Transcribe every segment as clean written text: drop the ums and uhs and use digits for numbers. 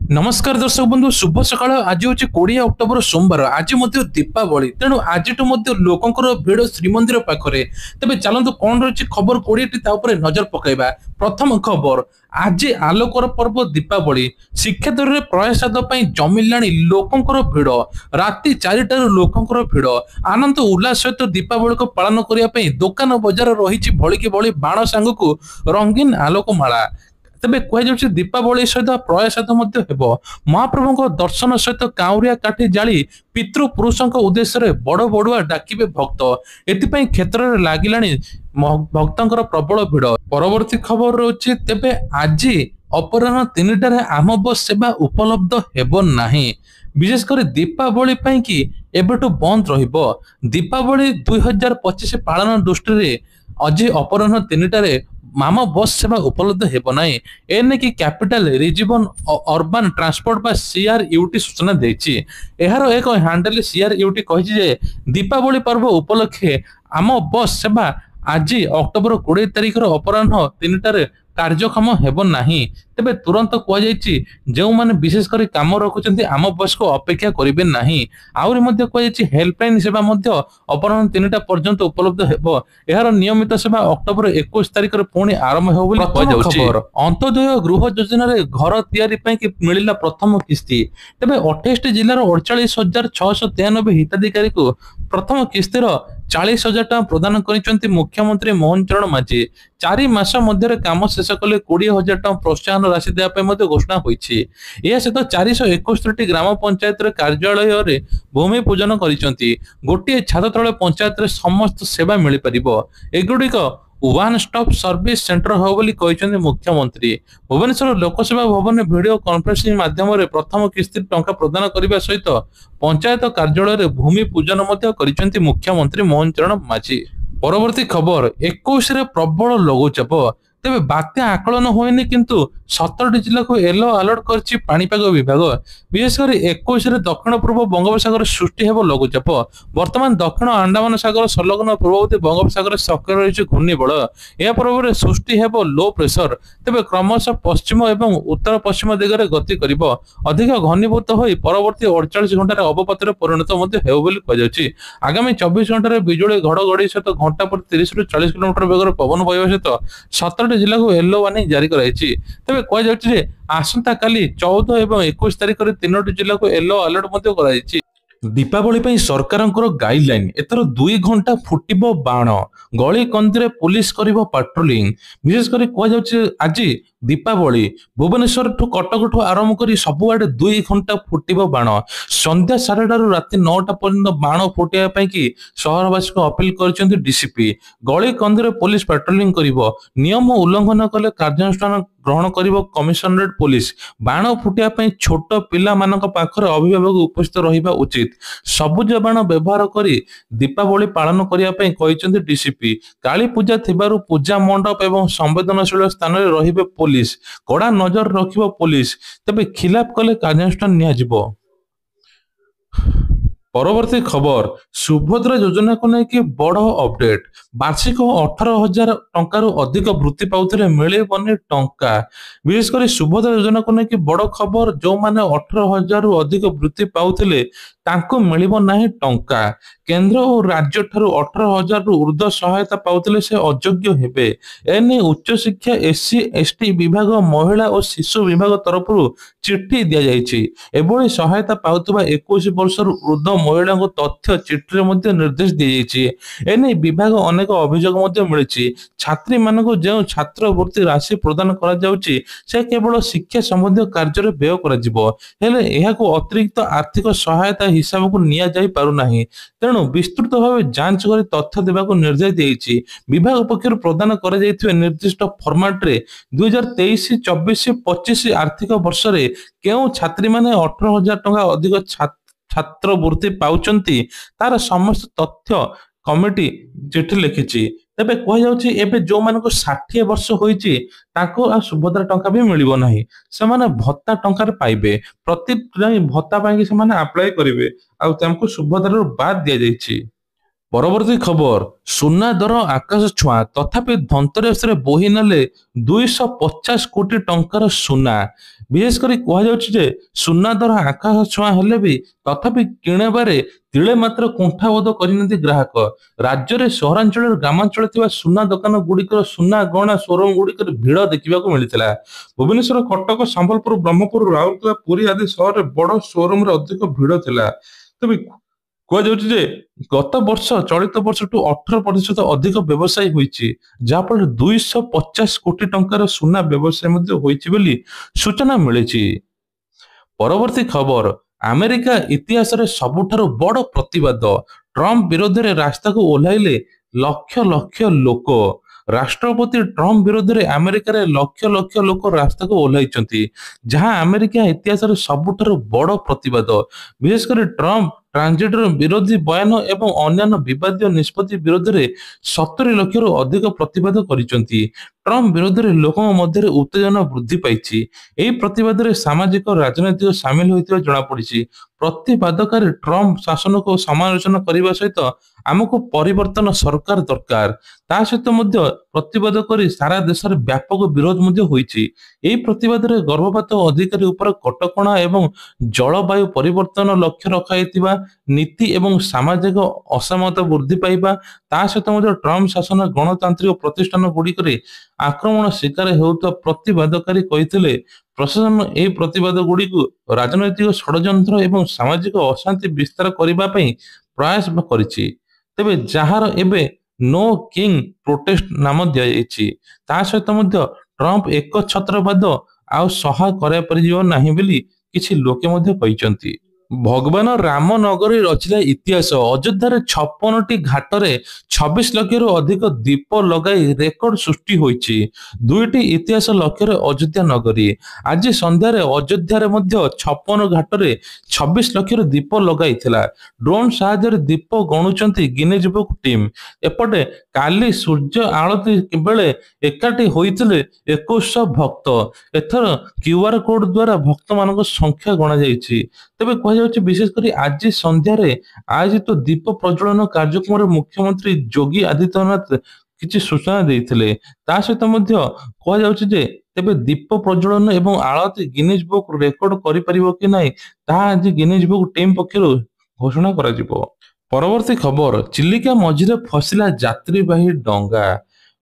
नमस्कार दर्शक बंधु शुभ सकाळ आज हूँ 20 अक्टोबर सोमवार आज दीपावली तेणु आज लोकंर भिड़ श्रीमंदिर पाखे तेज चलतु कौन रही खबर 20 नजर पकड़ा। प्रथम खबर आज आलोकर पर्व दीपावली श्रीक्षेत्र में प्रयासाद जमिला लोकंर भिड़ राति 4टार लोकंर भिड़ आनंद उल्लास सहित दीपावली को पालन करने दुकान बजार रही भलिकी भली बाण सांग को रंगीन आलोकमाला तेज कहुच्छे दीपावली सहित प्रयासाद महाप्रभु दर्शन सहित काउरिया काठी जाली पितृपुरुषों उद्देश्य बड़ बड़ुआ डाकिबे भक्त एथि क्षेत्र में लगिला भक्तर प्रबल भिड़। परवर्ती खबर रोचे तेबे आज अपराह 3टार आम बस सेवा उपलब्ध हेबो नाही विशेषकर दीपावली कि एबेठु बंद रहिबो। दीपावली 2025 पालन दृष्टि आज अपराह 3टार मामा बस सेवा उपलब्ध हेब नाही एने कि कैपिटल रिजन अर्बन ट्रांसपोर्ट बा सीआरयूटी सूचना देछि। एहार एक हैंडल सीआरयूटी कहिछि जे दीपावली पर्व उपलक्षे आम बस सेवा आज अक्टोबर 20 तारिख अपराह 3टार कार्यक्षम हेब नाही तेबे तुरंत कहुଯାଇଛି जो माने विशेष करी काम रखुଛନ୍ତି आम बस को अपेक्षा करिवे नाही। आउरी मध्ये कहुଯାଇଛି हेल्पलाइन सेवा मध्ये अपराह 3टा पर्यंत उपलब्ध हेबो। एहार नियमित सेवा अक्टोबर 21 तारिख रे पुणी आरंभ हेबो बोली कहुଯାଇଛି। अंत्योदय गृह योजना रे घर तयारी पई कि मिलिला प्रथम किस्ती तेबे 28 जिल्लार 48,693 हिताधिकारी को प्रथम किस्तीर 40,000 टका प्रदान करिसेंती मुख्यमंत्री मोहन चरण माझी। 4 मास मध्य काम शेष कले 20,000 टका प्रोत्साहन राशि देवा घोषणा होती। यह सहित 471 ग्राम पंचायत कार्यालय रे भूमि पूजन करिसेंती। गोटे छात तले पंचायत रे समस्त सेवा मिल परिबो। एगुड़िक वन स्टॉप सर्विस सेंटर हो बोली कहिसेंती मुख्यमंत्री। भुवनेश्वर लोकसेवा भवन वीडियो कॉन्फ्रेंसिंग माध्यम रे प्रथम किस्ती टंका प्रदान करने सहित पंचायत कार्यालय रे भूमि पूजन मध्य करिसेंती मुख्यमंत्री मोहन चरण माझी। परवर्ती खबर 21 रे प्रबल लघुचाप तेबे बात्या आकलन होइनी किंतु 17 जिला को येलो अलर्ट करछि पाणीपाग विभाग। विशेषकर 21 रे दक्षिण पूर्व बंगोपसागर सृष्टि हेबो लघुचाप। वर्तमान दक्षिण अंडमान सागर संलग्न पूर्ववर्ती बंगोपसागर सक्रिय रही घूर्णिबल या प्रभाव सृष्टि हेबो लो प्रेशर तेबे क्रमशः पश्चिम एवं उत्तर पश्चिम दिगरे गति करिबो। अधिक घनीभूत होई परवर्ती 48 घंटा अवपातर परिणत मध्ये हेबो बोली कह। आगामी 24 घंटा बिजुली घड़घड़ी सहित घंटा पर 30 ରୁ 40 किलोमीटर वेगर पवन बहिबा सहित 17 जिला को येलो वार्निंग जारी कराई। तेबे कह जाउछि आसंता काली 14 एवं 21 तारिख रे 3टी जिला को येलो अलर्ट मध्ये कराई। दीपावली पे सरकारंकर गाइडलाइन एथर 2 घंटा फुटिबो बाण गली कंदी पुलिस करिबो पेट्रोलिंग। विशेष करी कह जाउछि आज दीपावली भुवनेश्वर ठू कटक ठू आरंभ करी सबुआडे 2 घंटा फुटिबो बाण संध्या 8:30 ରୁ राति 9ଟା पर्यंत बाण फुटिया पई कि शहरवासी को अपील करछन्ती डीसीपी। गली कंदी पुलिस पेट्रोलिंग करिबो नियम उल्लंघन कले कार्यानुष्ठान ग्रहण करिबो कमिशनरेट पुलिस। बाण फुटिया पई छोट पिला मानक पाखरे अभिभावक उपस्थित रहिबा उचित। सबुज बाण व्यवहार करी दीपावली पालन करिया पई कहिसन्ती डीसीपी। काली पूजा थिबारु पूजा मंडप एवं संवेदनशील स्थान रे रहिबे पुलिस कड़ा नजर रखिबो पुलिस तबे खिलाफ कले कार्यानुष्ठान निया जिवो। परवर्ती खबर सुभद्रा योजना को लेकिन बड़ अपडेट वार्षिक 18,000 टंका अधिक वृत्ति पाउथिले मिलेबनी टंका। विशेषकर सुभद्रा योजना को लेकिन बड़ खबर जो माने 18,000 रु अधिक वृत्ति पाउथिले तांको मिलिबो नाही टंका। केंद्र और राज्य ठारू 18,000 रु ऊर्ध्व सहायता पाउथिले से अयोग्य हेबे। एने उच्च शिक्षा एससी एसटी विभाग महिला और शिशु विभाग तरफ चिट्ठी दिया जायछि। एबोली सहायता पाउतबा 21 वर्ष रु ऊर्ध्व महिला को तथ्य चिट्ठी मध्ये निर्देश दिया जायछि। एने विभाग अनेक अभियोग मध्ये मिलिछि। छात्री मानको जे छात्रवृत्ति राशि प्रदान करा जाउछि से केवल शिक्षा संबंधी कार्य रे व्यय करा जिवो हेले एहा को अतिरिक्त आर्थिक सहायता हिसाब को निया जाई पारु नाही। तेणु विस्तृत भाव जांच कर तथ्य देवाक निर्देश दिए। विभाग पक्षर प्रदान कर निर्दिष्ट फॉर्मेट रे 2023-24-25 आर्थिक वर्ष रे केउ छात्री माने 18,000 टंका अधिक छात्रवृत्ति पाउचंती तार समस्त तथ्य कमिटी चिठी लिखिछि। तेबे कह जाउछि एबे जो मानको 60 वर्ष होईछि ताको आ सुभद्रा टंका भी मिलिबो नाही। से माने भत्ता टंका रे पाइबे प्रति भत्ता पाई कि से माने अप्लाई करिवे आ तमको सुभद्रा रो बाद दिया जाइछि। ପରବର୍ତ୍ତୀ ଖବର ସୁନା ଦର ଆକାଶ ଛୁଆଁ ତଥାପି ଧନ୍ତରେସରେ ବୋହି ନେଲେ 250 କୋଟି ଟଙ୍କାର ସୁନା। ବିଶେଷ କରି କୁହାଯାଉଛି ଯେ ସୁନା ଦର ଆକାଶ ଛୁଆଁ ହେଲେ ବି ତଥାପି କିଣିବାରେ ତିଳେ ମାତ୍ର କୁଣ୍ଠାବୋଧ କରିନାହାନ୍ତି ଗ୍ରାହକ। ରାଜ୍ୟରେ ସହରାଞ୍ଚଳରେ ଗ୍ରାମାଞ୍ଚଳରେ ଥିବା ସୁନା ଦୋକାନ ଗୁଡ଼ିକର ସୁନା ଗହଣା ସୋରୁମ ଗୁଡ଼ିକରେ ଭିଡ଼ ଦେଖିବାକୁ ମିଳିଥିଲା। ଭୁବନେଶ୍ୱର, କଟକ, ସମ୍ବଲପୁର, ବ୍ରହ୍ମପୁର, ରାଉରକେଲା, ପୁରୀ ଆଦି ସହରରେ ବଡ଼ ସୋରୁମରେ ଅଧିକ ଭିଡ଼ ଥିଲା। ତେବେ କୁହାଯାଉଛି ଯେ ଗତ ବର୍ଷ ଚଳିତ ବର୍ଷଠୁ 18% ଅଧିକ ବ୍ୟବସାୟ ହୋଇଛି, ଯାହାଫଳରେ 250 କୋଟି ଟଙ୍କାର ସୁନା ବ୍ୟବସାୟ ମଧ୍ୟ ହୋଇଛି ବୋଲି ସୂଚନା ମିଳିଛି। ପରବର୍ତ୍ତୀ ଖବର ଆମେରିକା ଇତିହାସରେ ସବୁଠାରୁ ବଡ଼ ପ୍ରତିବାଦ, ଟ୍ରମ୍ପ ବିରୋଧରେ ରାସ୍ତାକୁ ଓହ୍ଲାଇଲେ ଲକ୍ଷ ଲକ୍ଷ ଲୋକ। ରାଷ୍ଟ୍ରପତି ଟ୍ରମ୍ପ ବିରୋଧରେ ଆମେରିକାରେ ଲକ୍ଷ ଲକ୍ଷ ଲୋକ ରାସ୍ତାକୁ ଓହ୍ଲାଇଛନ୍ତି, ଯାହା ଆମେରିକା ଇତିହାସରେ ସବୁଠାରୁ ବଡ଼ ପ୍ରତିବାଦ। ବିଶେଷ କରି ଟ୍ରମ୍ପ ଟ୍ରାନଜିଟର ବିରୋଧୀ ବୟାନ ଏବଂ ଅନ୍ୟାନ୍ୟ ବିବାଦୀୟ ନିଷ୍ପତ୍ତି ବିରୋଧରେ 70 ଲକ୍ଷରୁ ଅଧିକ ପ୍ରତିବାଦ କରିଛନ୍ତି। ଟ୍ରମ୍ପ ବିରୋଧରେ ଲୋକଙ୍କ ମଧ୍ୟରେ ଉତ୍ତେଜନା ବୃଦ୍ଧି ପାଇଛି। ଏହି ପ୍ରତିବାଦରେ ସାମାଜିକ ରାଜନୈତିକ ସାମିଲ ହୋଇଥିବା ଜଣାପଡ଼ିଛି। ପ୍ରତିବାଦକାରୀ ଟ୍ରମ୍ପ ଶାସନକୁ ସମାଲୋଚନା କରିବା ସହିତ ଆମକୁ ପରିବର୍ତ୍ତନ ସରକାର ଦରକାର, ତା ସହିତ ମଧ୍ୟ ପ୍ରତିବାଦ କରି ସାରା ଦେଶରେ ବ୍ୟାପକ ବିରୋଧ ମଧ୍ୟ ହୋଇଛି। ଏହି ପ୍ରତିବାଦରେ ଗର୍ଭପାତ ଅଧିକାରୀ ଉପରେ କଟକଣା ଏବଂ ଜଳବାୟୁ ପରିବର୍ତ୍ତନ ଲକ୍ଷ୍ୟ ରଖାଯାଇଥିବା ନୀତି ଏବଂ ସାମାଜିକ ଅସମତା ବୃଦ୍ଧି ପାଇବା, ତା ସହିତ ମଧ୍ୟ ଟ୍ରମ୍ପ ଶାସନ ଗଣତାନ୍ତ୍ରିକ ପ୍ରତିଷ୍ଠାନ ଗୁଡ଼ିକରେ ଆକ୍ରମଣ ଶିକାର ହେଉଥିବା ପ୍ରତିବାଦକାରୀ କହିଥିଲେ ପ୍ରଶାସନ ଏହି ପ୍ରତିବାଦ ଗୁଡ଼ିକୁ ରାଜନୈତିକ ଷଡ଼ଯନ୍ତ୍ର ଏବଂ ସାମାଜିକ ଅଶାନ୍ତି ବିସ୍ତାର କରିବା ପାଇଁ ପ୍ରୟାସ କରିଛି। ତେବେ ଯାହାର ଏବେ ନୋ କିଙ୍ଗ ପ୍ରୋଟେଷ୍ଟ ନାମ ଦିଆଯାଇଛି। ତା ସହିତ ମଧ୍ୟ ଟ୍ରମ୍ପ ଏକଛତ୍ରବାଦ ଆଉ ସହ୍ୟ କରାଯାଇପାରିବ ନାହିଁ ବୋଲି କିଛି ଲୋକେ ମଧ୍ୟ କହିଛନ୍ତି। ଭଗବାନ ରାମ ନଗରୀ ରଚିଲା ଇତିହାସ। ଅଯୋଧ୍ୟାରେ 56ଟି ଘାଟରେ 26 ଲକ୍ଷରୁ ଅଧିକ ଦୀପ ଲଗାଇ ରେକର୍ଡ ସୃଷ୍ଟି ହୋଇଛି। ଦୁଇଟି ଇତିହାସ ଲକ୍ଷ୍ୟରେ ଅଯୋଧ୍ୟା ନଗରୀ। ଆଜି ସନ୍ଧ୍ୟାରେ ଅଯୋଧ୍ୟାରେ ମଧ୍ୟ 56 ଘାଟରେ 26 ଲକ୍ଷର ଦୀପ ଲଗାଇଥିଲା। ଡ୍ରୋନ୍ ସାହାଯ୍ୟରେ ଦୀପ ଗଣୁଛନ୍ତି ଗିନିଜ୍ ବୁକ୍ ଟିମ୍। ଏପଟେ କାଲି ସୂର୍ଯ୍ୟ ଆଳତୀ ବେଳେ ଏକାଠି ହୋଇଥିଲେ 2100 ଭକ୍ତ। ଏଥର କ୍ୟୁଆର କୋଡ ଦ୍ୱାରା ଭକ୍ତମାନଙ୍କ ସଂଖ୍ୟା ଗଣାଯାଇଛି। ତେବେ କୁହାଯାଉଛି ବିଶେଷ କରି ଆଜି ସନ୍ଧ୍ୟାରେ ଆୟୋଜିତ ଦୀପ ପ୍ରଜ୍ୱଳନ କାର୍ଯ୍ୟକ୍ରମରେ ମୁଖ୍ୟମନ୍ତ୍ରୀ ଯୋଗୀ ଆଦିତ୍ୟନାଥ କିଛି ସୂଚନା ଦେଇଥିଲେ। ତା ସହିତ ମଧ୍ୟ କୁହାଯାଉଛି ଯେ ତେବେ ଦୀପ ପ୍ରଜ୍ୱଳନ ଏବଂ ଆଳତୀ ଗିନିଜ୍ ବୁକ୍ ରେକର୍ଡ କରିପାରିବ କି ନାହିଁ, ତାହା ଆଜି ଗିନିଜ୍ ବୁକ୍ ଟିମ୍ ପକ୍ଷରୁ ଘୋଷଣା କରାଯିବ। ପରବର୍ତ୍ତୀ ଖବର ଚିଲିକା ମଝିରେ ଫସିଲା ଯାତ୍ରୀବାହୀ ଡଙ୍ଗା।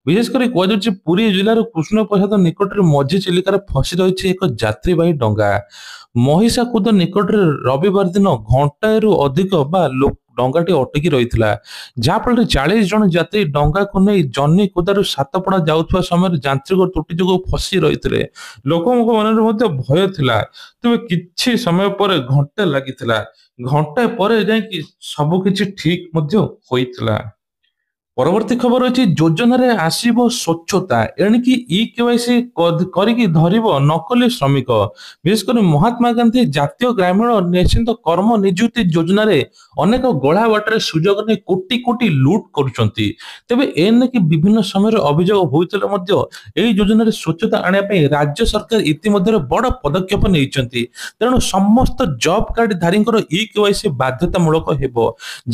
ବିଶେଷ କରି କୁହାଯାଉଛି ପୁରୀ ଜିଲ୍ଲାର କୃଷ୍ଣପ୍ରସାଦ ନିକଟରେ ମଝି ଚିଲିକାରେ ଫସି ରହିଛି ଏକ ଯାତ୍ରୀବାହୀ ଡଙ୍ଗା। ମହିଷାକୁଦ ନିକଟରେ ରବିବାର ଦିନ ଘଣ୍ଟାଏରୁ ଅଧିକ ଡଙ୍ଗାଟି ଅଟକି ରହିଥିଲା, ଯାହାଫଳରେ 40 ଜଣ ଯାତ୍ରୀ ଡଙ୍ଗାକୁ ନେଇ ଜହ୍ନିକୁଦାରୁ ସାତପଡ଼ା ଯାଉଥିବା ସମୟରେ ଯାନ୍ତ୍ରିକ ତ୍ରୁଟି ଯୋଗୁଁ ଫସି ରହିଥିଲେ। ଲୋକଙ୍କ ମନରେ ମଧ୍ୟ ଭୟ ଥିଲା। ତେବେ କିଛି ସମୟ ପରେ ଘଣ୍ଟେ ଲାଗିଥିଲା, ଘଣ୍ଟାଏ ପରେ ଯାଇକି ସବୁକିଛି ଠିକ ମଧ୍ୟ ହୋଇଥିଲା। ପରବର୍ତ୍ତୀ ଖବର ଅଛି ଯୋଜନାରେ ଆସିବ ସ୍ୱଚ୍ଛତା, ଏଣିକି ଇ-କେୱାଇସି କରିକି ଧରିବ ନକଲି ଶ୍ରମିକ। ବିଶେଷ କରି ମହାତ୍ମା ଗାନ୍ଧୀ ଜାତୀୟ ଗ୍ରାମୀଣ ନିଶ୍ଚିତ କର୍ମ ନିଯୁକ୍ତି ଯୋଜନାରେ ଅନେକ ଗଳା ବାଟରେ ସୁଯୋଗ ନେଇ କୋଟି କୋଟି ଲୁଟ୍ କରୁଛନ୍ତି। ତେବେ ଏନେକି ବିଭିନ୍ନ ସମୟରେ ଅଭିଯୋଗ ହୋଇଥିଲେ ମଧ୍ୟ ଏହି ଯୋଜନାରେ ସ୍ୱଚ୍ଛତା ଆଣିବା ପାଇଁ ରାଜ୍ୟ ସରକାର ଇତିମଧ୍ୟରେ ବଡ଼ ପଦକ୍ଷେପ ନେଇଛନ୍ତି। ତେଣୁ ସମସ୍ତ ଜବ୍ କାର୍ଡ ଧାରୀଙ୍କର ଇ-କେୱାଇସି ବାଧ୍ୟତାମୂଳକ ହେବ।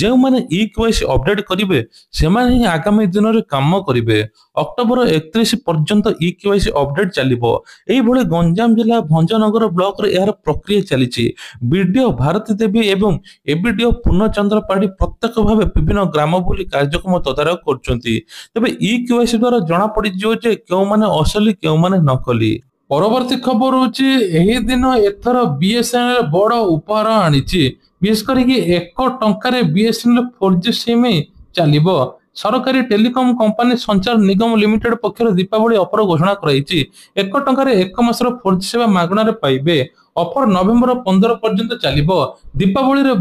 ଯେଉଁମାନେ ଇ-କେୱାଇସି ଅପଡେଟ୍ କରିବେ ସେମାନେ ହିଁ ଆଗାମୀ ଦିନରେ କାମ କରିବେ। ଅକ୍ଟୋବର 31 ପର୍ଯ୍ୟନ୍ତ ଇ-କେୱାଇସି ଅପଡେଟ୍ ଚାଲିବ। ଏହିଭଳି ଗଞ୍ଜାମ ଜିଲ୍ଲା ଭଞ୍ଜନଗର ବ୍ଲକରେ ଏହାର ପ୍ରକ୍ରିୟା ଚାଲିଛି। ବିଡିଓ ଭାରତୀ ଦେବୀ ଏବଂ ଏବିଡିଓ ପୂର୍ଣ୍ଣଚନ୍ଦ୍ର ପାଢ଼ୀ ପ୍ରତ୍ୟକ୍ଷ ଭାବେ ବିଭିନ୍ନ ଗ୍ରାମ ବୁଲି କାର୍ଯ୍ୟକ୍ରମ ତଦାରଖ କରୁଛନ୍ତି। ତେବେ ଇ-କେୱାଇସି ଦ୍ୱାରା ଜଣାପଡ଼ିଯିବ ଯେ କେଉଁମାନେ ଅସଲି କେଉଁମାନେ ନକଲି। ପରବର୍ତ୍ତୀ ଖବର ହେଉଛି ଏହି ଦିନ ଏଥର ବିଏସ୍ଏନ୍ଏଲ୍ ବଡ଼ ଉପହାର ଆଣିଛି। ବିଶେଷ କରିକି 1 ଟଙ୍କାରେ ବିଏସ୍ଏନ୍ଏଲ୍ 4G ସିମ୍ ଚାଲିବ। ସରକାରୀ ଟେଲିକମ କମ୍ପାନୀ ସଞ୍ଚାର ନିଗମ ଲିମିଟେଡ୍ ପକ୍ଷରୁ ଦୀପାବଳି ଅଫର ଘୋଷଣା କରାଯାଇଛି। 1 ଟଙ୍କାରେ 1 ମାସର 4G ସେବା ମାଗଣାରେ ପାଇବେ। ଅଫର ନଭେମ୍ବର 15 ପର୍ଯ୍ୟନ୍ତ ଚାଲିବ। ଦୀପାବଳିରେ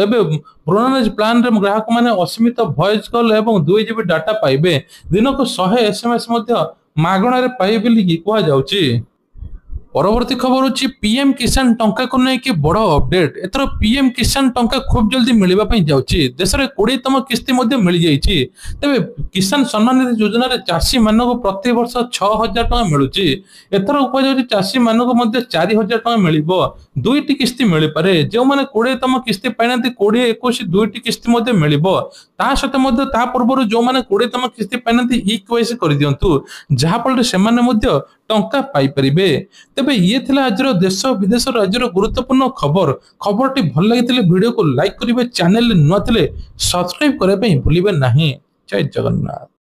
ଏବେ ବ୍ରୋନେଜ ପ୍ଲାନରେ ଗ୍ରାହକମାନେ ଅସୀମିତ ଭଏସ୍ କଲ୍ ଏବଂ 2 GB ଡାଟା ପାଇବେ। ଦିନକୁ 100 SMS ମଧ୍ୟ ମାଗଣାରେ ପାଇବେ ବୋଲି କୁହାଯାଉଛି। परवर्ती खबर होची पीएम किसान टंका को लेकिन बड़ अपडेट एथर पीएम किसान टंका खूब जल्दी मिलवा जाऊँगी देश में 20तम किस्ती मिल जाइए तेरे किसान सम्मान निधि योजना रे चाषी मानक प्रति वर्ष 6000 टका मिलूँ एथर उपयोग चाषी मानक 4000 टका मिल दुईटी किस्ती मिल पारे जो मैंने 20तम किस्ती पाई 20-21 दुईटी किस्ती मिल सहित पूर्व जो मैंने 20तम किस्ती पाई इक्वेसी कर दिंतु जहाँफल से टंका पाइपर तेबे ये थिला आज देश विदेश आज गुरुत्वपूर्ण खबरटी भल लगी वीडियो को लाइक करेंगे चैनल नुआ सब्सक्राइब करने भूलिए ना। जय जगन्नाथ।